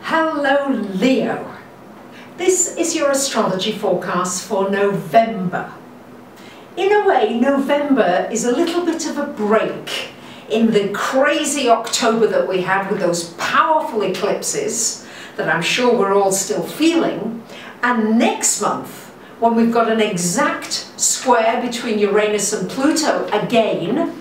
Hello Leo, this is your astrology forecast for November. In a way, November is a little bit of a break in the crazy October that we had with those powerful eclipses that I'm sure we're all still feeling, and next month when we've got an exact square between Uranus and Pluto again,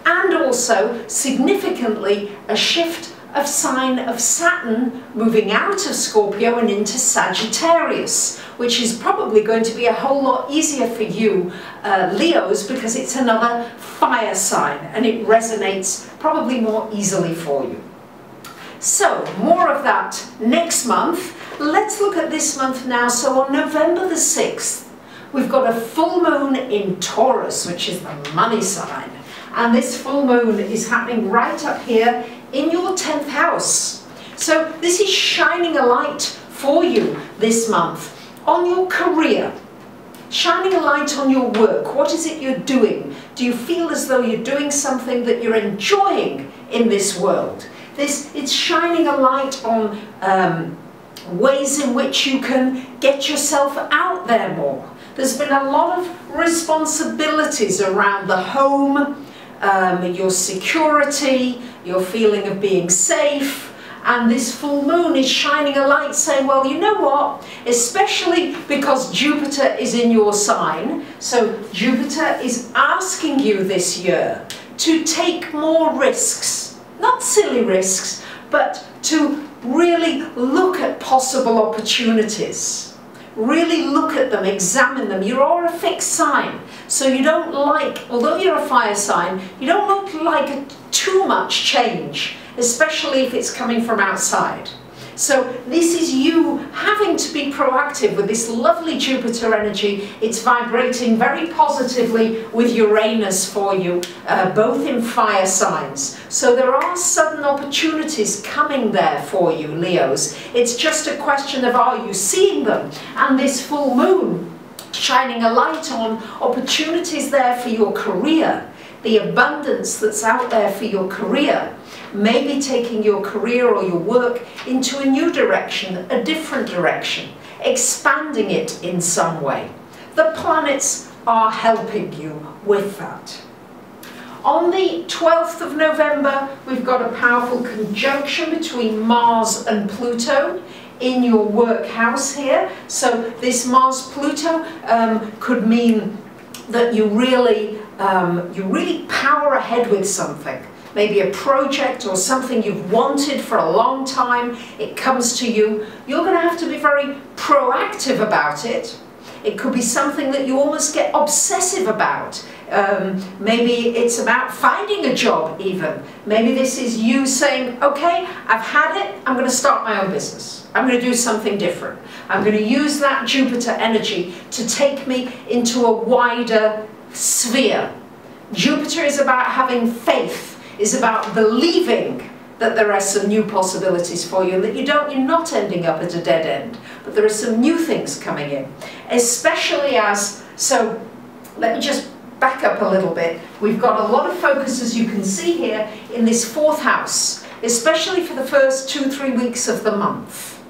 and also significantly a shift of sign of Saturn moving out of Scorpio and into Sagittarius, which is probably going to be a whole lot easier for you Leos, because it's another fire sign and it resonates probably more easily for you. So more of that next month. Let's look at this month now. So on November the 6th we've got a full moon in Taurus, which is the money sign, and this full moon is happening right up here in your 10th house. So this is shining a light for you this month on your career, shining a light on your work. What is it you're doing? Do you feel as though you're doing something that you're enjoying in this world? It's shining a light on ways in which you can get yourself out there more. There's been a lot of responsibilities around the home, your security, your feeling of being safe, and this full moon is shining a light saying, well, you know what, especially because Jupiter is in your sign, so Jupiter is asking you this year to take more risks, not silly risks, but to really look at possible opportunities. Really look at them, examine them. You're a fixed sign, so you don't like, although you're a fire sign, you don't like too much change, especially if it's coming from outside. So this is you having to be proactive with this lovely Jupiter energy. It's vibrating very positively with Uranus for you, both in fire signs. So there are sudden opportunities coming there for you, Leos. It's just a question of, are you seeing them? And this full moon shining a light on opportunities there for your career, the abundance that's out there for your career. Maybe taking your career or your work into a new direction, a different direction, expanding it in some way. The planets are helping you with that. On the 12th of November, we've got a powerful conjunction between Mars and Pluto in your work house here. So this Mars-Pluto could mean that you really power ahead with something. Maybe a project or something you've wanted for a long time, it comes to you. You're going to have to be very proactive about it. It could be something that you almost get obsessive about. Maybe it's about finding a job even. Maybe this is you saying, okay, I've had it, I'm going to start my own business. I'm going to do something different. I'm going to use that Jupiter energy to take me into a wider sphere. Jupiter is about having faith, is about believing that there are some new possibilities for you, and that you're not ending up at a dead end, but there are some new things coming in. Especially as, so let me just back up a little bit. We've got a lot of focus, as you can see here, in this 4th house, especially for the first 2-3 weeks of the month.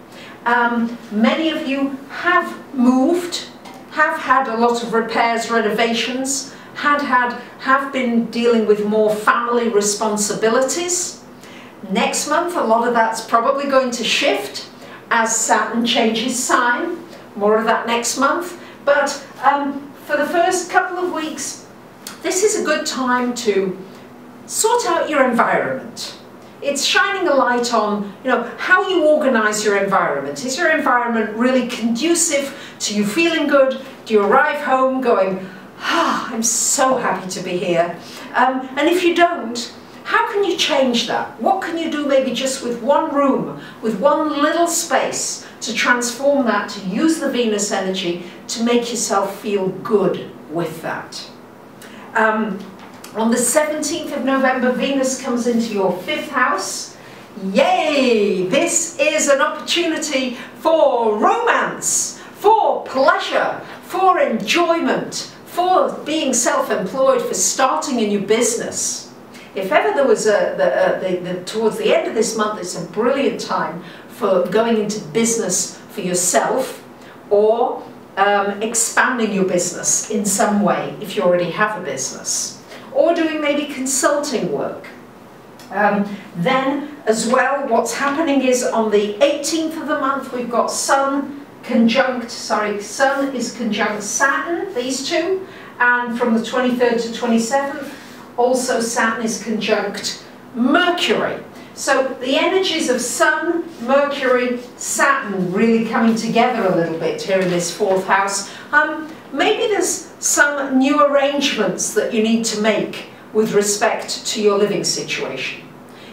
Many of you have moved, have had a lot of repairs, renovations, have been dealing with more family responsibilities. Next month, a lot of that's probably going to shift as Saturn changes sign. More of that next month. But for the first couple of weeks, this is a good time to sort out your environment. It's shining a light on, how you organize your environment. Is your environment really conducive to you feeling good? Do you arrive home going, I'm so happy to be here? And if you don't, how can you change that? What can you do maybe just with one room, with one little space, to transform that, to use the Venus energy to make yourself feel good with that? On the 17th of November, Venus comes into your 5th house. Yay! This is an opportunity for romance, for pleasure, for enjoyment, for being self-employed, for starting a new business. If ever there was towards the end of this month, it's a brilliant time for going into business for yourself, or expanding your business in some way if you already have a business, or doing maybe consulting work. Then as well, what's happening is on the 18th of the month, we've got Sun is conjunct Saturn, these two, and from the 23rd to 27th, also Saturn is conjunct Mercury. So the energies of Sun, Mercury, Saturn really coming together a little bit here in this fourth house. Maybe there's some new arrangements that you need to make with respect to your living situation.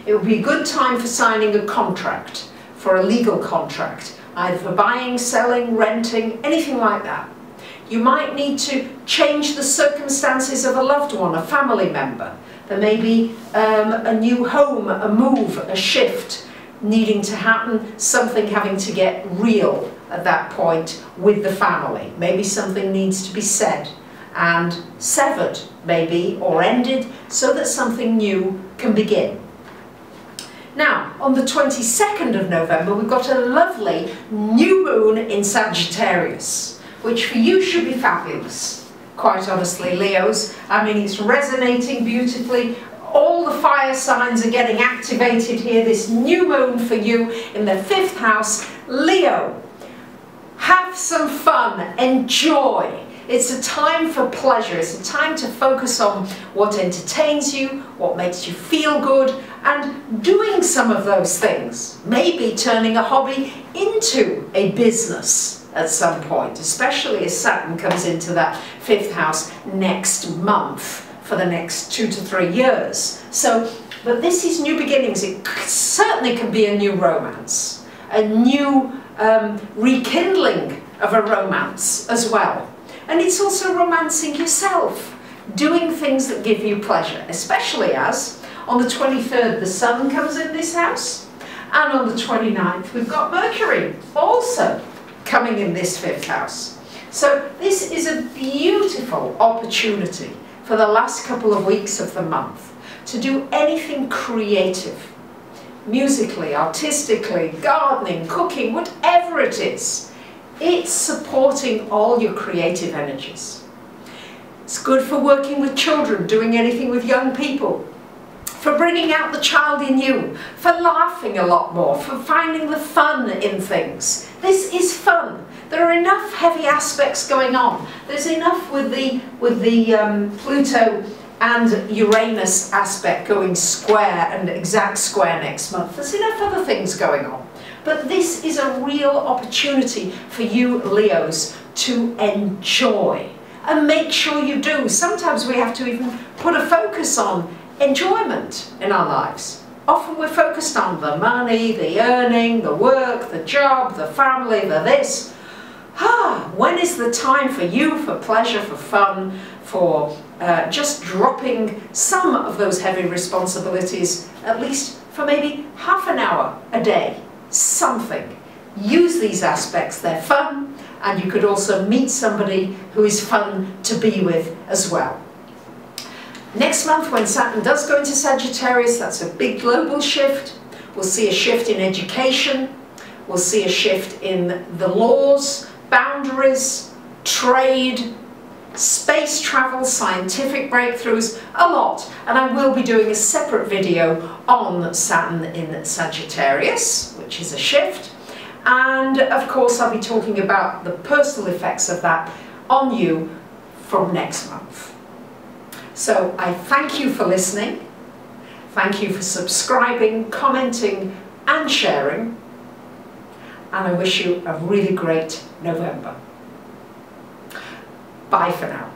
It would be a good time for signing a contract, for a legal contract, either for buying, selling, renting, anything like that. You might need to change the circumstances of a loved one, a family member. There may be a new home, a move, a shift needing to happen, something having to get real at that point with the family. Maybe something needs to be said and severed, maybe, or ended, so that something new can begin. Now, on the 22nd of November, we've got a lovely new moon in Sagittarius, which for you should be fabulous. Quite honestly, Leos, I mean, it's resonating beautifully. All the fire signs are getting activated here. This new moon for you in the 5th house. Leo, have some fun, enjoy. It's a time for pleasure. It's a time to focus on what entertains you, what makes you feel good, and doing some of those things. Maybe turning a hobby into a business at some point, especially as Saturn comes into that 5th house next month for the next 2 to 3 years. So, but this is new beginnings. It certainly can be a new romance, a new rekindling of a romance as well. And it's also romancing yourself, doing things that give you pleasure, especially as on the 23rd the Sun comes in this house, and on the 29th we've got Mercury also coming in this 5th house. So this is a beautiful opportunity for the last couple of weeks of the month to do anything creative, musically, artistically, gardening, cooking, whatever it is. It's supporting all your creative energies. It's good for working with children, doing anything with young people, for bringing out the child in you, for laughing a lot more, for finding the fun in things. This is fun. There are enough heavy aspects going on. There's enough with the Pluto and Uranus aspect going square and exact square next month. There's enough other things going on. But this is a real opportunity for you Leos to enjoy, and make sure you do. Sometimes we have to even put a focus on enjoyment in our lives. Often we're focused on the money, the earning, the work, the job, the family, the this. When is the time for you, for pleasure, for fun, for just dropping some of those heavy responsibilities, at least for maybe half an hour a day? Something. Use these aspects, they're fun, and you could also meet somebody who is fun to be with as well. Next month, when Saturn does go into Sagittarius, that's a big global shift. We'll see a shift in education, we'll see a shift in the laws, boundaries, trade, space travel, scientific breakthroughs, a lot. And I will be doing a separate video on Saturn in Sagittarius, which is a shift. And of course I'll be talking about the personal effects of that on you from next month. So I thank you for listening. Thank you for subscribing, commenting and sharing. And I wish you a really great November. Bye for now.